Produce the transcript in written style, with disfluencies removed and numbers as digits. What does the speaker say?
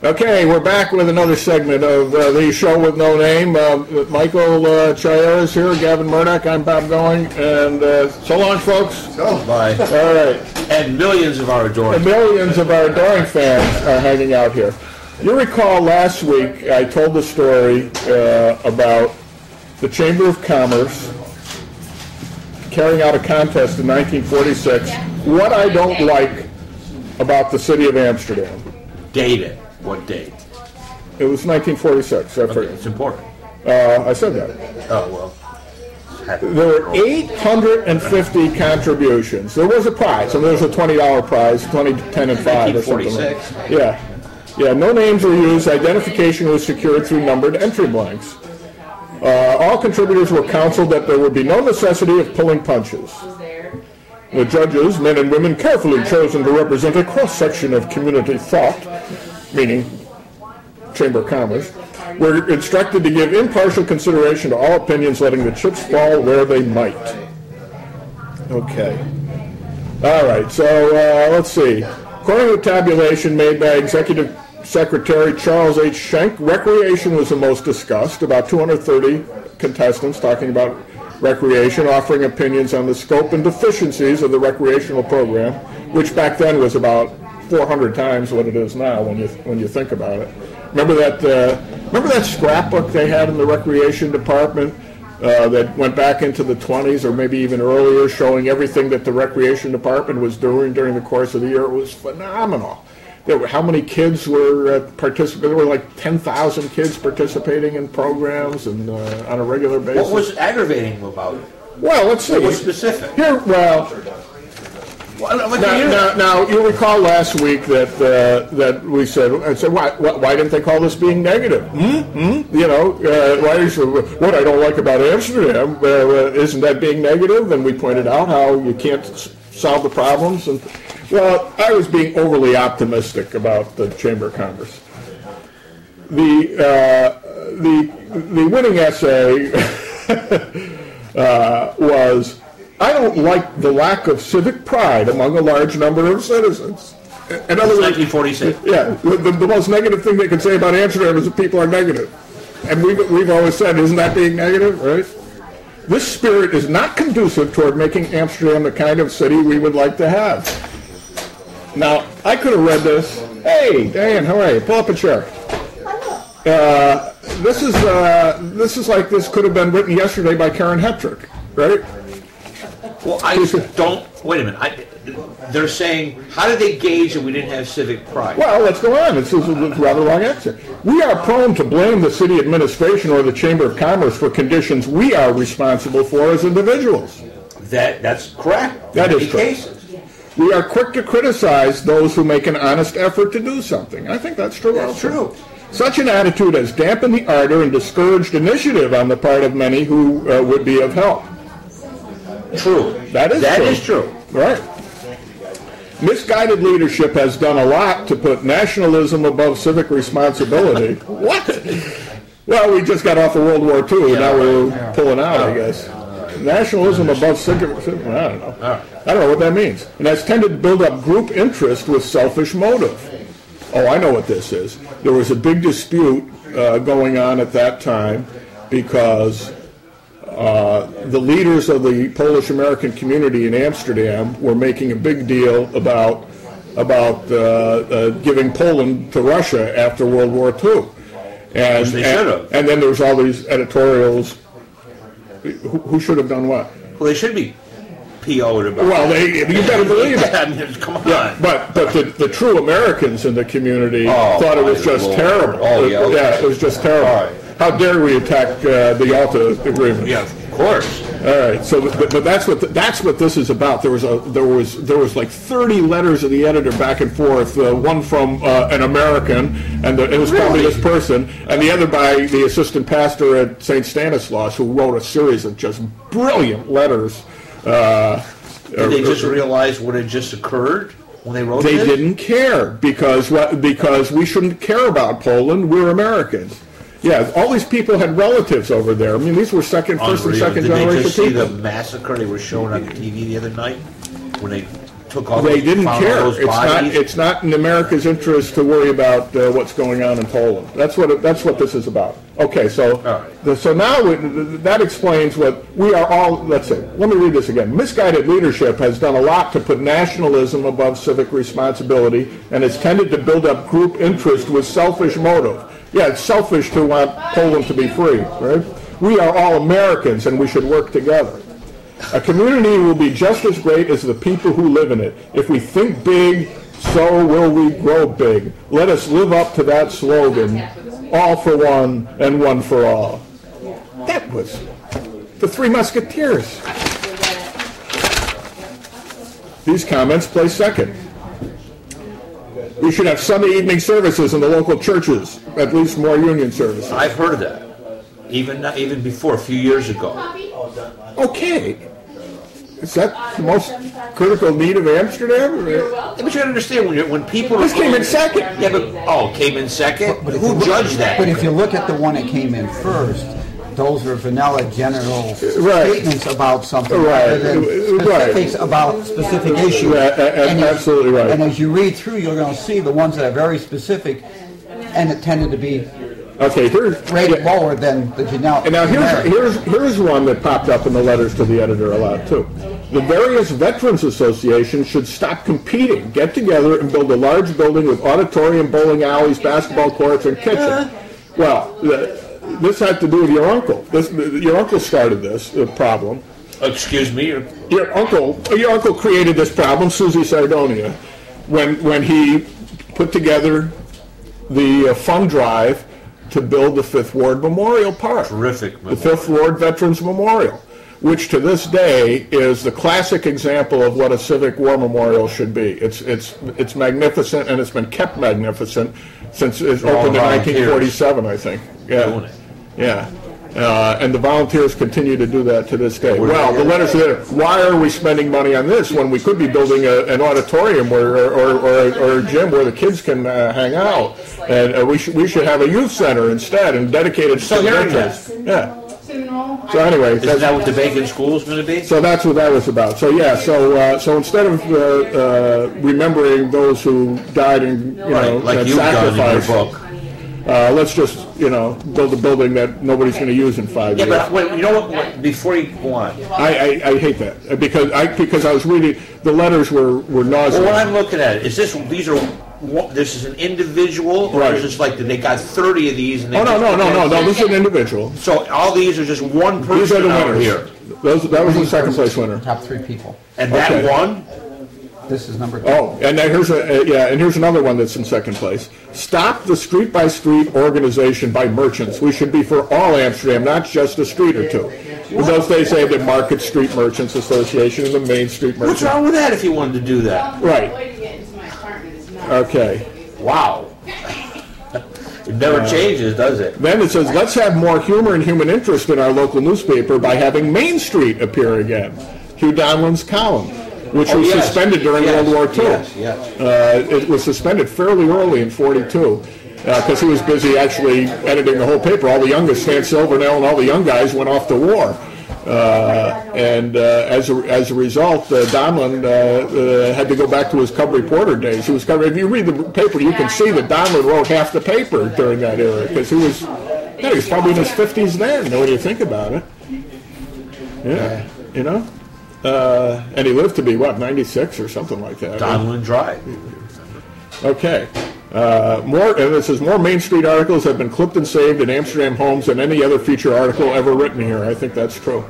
Okay, we're back with another segment of the show with no name. Michael Chiara is here, Gavin Murdoch, I'm Bob Going, and so long, folks. So, bye. All right. And millions of our adoring fans are hanging out here. You recall last week I told the story about the Chamber of Commerce carrying out a contest in 1946. What I don't like about the city of Amsterdam. Date it. What date? It was 1946. Okay, it's important. I said that. Oh, well. There were 850 contributions. There was a prize, and there was a $20 prize, 20, 10, and 5 or something like that. Yeah, no names were used. Identification was secured through numbered entry blanks. All contributors were counseled that there would be no necessity of pulling punches. The judges, men and women carefully chosen to represent a cross-section of community thought, meaning Chamber of Commerce, were instructed to give impartial consideration to all opinions, letting the chips fall where they might. Okay. All right, so let's see. According to the tabulation made by Executive Secretary Charles H. Schenck, recreation was the most discussed, about 230 contestants talking about recreation, offering opinions on the scope and deficiencies of the recreational program, which back then was about 400 times what it is now when you think about it. Remember that scrapbook they had in the recreation department that went back into the 20s or maybe even earlier, showing everything that the recreation department was doing during the course of the year? It was phenomenal. How many kids were participating? There were like 10,000 kids participating in programs and on a regular basis. What was aggravating about it? Well, let's see. What was specific? Now, you recall last week that we said, why didn't they call this being negative? You know, what I don't like about Amsterdam, isn't that being negative? And we pointed out how you can't solve the problems. And well, I was being overly optimistic about the Chamber of Commerce. The winning essay was, I don't like the lack of civic pride among a large number of citizens. In other words, 1946. Yeah, the most negative thing they can say about Amsterdam is that people are negative. And we've always said, isn't that being negative, right? This spirit is not conducive toward making Amsterdam the kind of city we would like to have. Now, I could have read this. Hey, Diane, how are you? Pull up a chair. This is like this could have been written yesterday by Karen Hetrick, right? Well, I don't. Wait a minute. They're saying, how did they gauge that we didn't have civic pride? Well, let's go on. It's a rather long answer. We are prone to blame the city administration or the Chamber of Commerce for conditions we are responsible for as individuals. That's correct. That is true. Cases. We are quick to criticize those who make an honest effort to do something. I think that's true. That's true. Such an attitude has dampened the ardor and discouraged initiative on the part of many who would be of help. True. That is true. Right. Misguided leadership has done a lot to put nationalism above civic responsibility. What? Well, we just got off of World War II, and now we're pulling out, I guess. Nationalism above civic, I don't know. I don't know what that means. And that's tended to build up group interest with selfish motive. Oh, I know what this is. There was a big dispute going on at that time because the leaders of the Polish-American community in Amsterdam were making a big deal about giving Poland to Russia after World War II. And then there was all these editorials. Who should have done what? Well, they should be PO'd about it. Well, you better believe it. I mean, come on. Yeah, but the true Americans in the community thought it was just terrible. It was just terrible. How dare we attack the Yalta Agreement? Yeah, of course. All right. So, but that's what this is about. There was like 30 letters of the editor back and forth. One from an American, and it was probably this person, and the other by the assistant pastor at St. Stanislaus, who wrote a series of just brilliant letters. Did they just realize what had just occurred when they wrote this? They didn't care because we shouldn't care about Poland. We're Americans. Yeah, all these people had relatives over there. I mean, these were first and second generation people. Did they just see the massacre they were showing on the TV the other night when they took all They didn't found care. all those bodies? It's not in America's interest to worry about what's going on in Poland. That's what this is about. Okay, so so now that explains what we are all. Let's see. Let me read this again. Misguided leadership has done a lot to put nationalism above civic responsibility, and has tended to build up group interest with selfish motive. Yeah, it's selfish to want Poland to be free, right? We are all Americans, and we should work together. A community will be just as great as the people who live in it. If we think big, so will we grow big. Let us live up to that slogan, all for one and one for all. That was the Three Musketeers. These comments place second. We should have Sunday evening services in the local churches, at least more union services. I've heard of that, even before, a few years ago. Okay. Is that the most critical need of Amsterdam? Yeah, but you understand, when people... This came in second. Yeah, but, came in second? But who judged that? But if you look at the one that came in first, those are vanilla general statements about something rather than specifics about specific issues. Absolutely right. And as you read through, you're going to see the ones that are very specific, and it tended to be rated lower than the generic. And now here's one that popped up in the letters to the editor a lot too. The various veterans associations should stop competing, get together and build a large building with auditorium, bowling alleys, basketball courts, and kitchen. Well, this had to do with your uncle. Your uncle started this problem. Excuse me? Your uncle created this problem, Susie Sardonia, when he put together the fund drive to build the Fifth Ward Memorial Park. Terrific. The Fifth Ward Veterans Memorial, which to this day is the classic example of what a civic war memorial should be. It's magnificent, and it's been kept magnificent since it opened in 1947, I think. Yeah. Yeah. And the volunteers continue to do that to this day. Well, the letters are there. Why are we spending money on this when we could be building an auditorium or a gym where the kids can hang out? And we should have a youth center instead and dedicated to veterans. Yeah. So anyway, isn't that what the Bacon School is going to be? So that's what that was about. So yeah, so instead of remembering those who died and like you've done in your book. Let's just, build a building that nobody's going to use in 5 years. Yeah, but wait, you know what? Before you go on, I hate that because I was reading the letters were nauseous. Well, what I'm looking at is this is an individual, or is this like they got 30 of these? And No. This is an individual. So all these are just one person. These are the winners here. That was the second place winner. Top 3 people. And that won. This is number 2. Oh, and then here's another one that's in second place. Stop the street-by-street organization by merchants. We should be for all Amsterdam, not just a street or two. Those they say the Market Street Merchants Association and the Main Street Merchants. What's wrong with that if you wanted to do that? Right. Okay. Wow. It never changes, does it? Then it says, let's have more humor and human interest in our local newspaper by having Main Street appear again. Hugh Donlan's column, which was suspended during World War II. It was suspended fairly early in 42 because he was busy actually editing the whole paper. All the youngest, Stan Silvernell and all the young guys went off to war. As a result, Donlan had to go back to his cub reporter days. He was if you read the paper, you can see that Donlan wrote half the paper during that era because he was probably in his 50s then. When you think about it, and he lived to be 96 or something like that. Donlan Drive. Okay. And it says more Main Street articles have been clipped and saved in Amsterdam homes than any other feature article ever written here. I think that's true.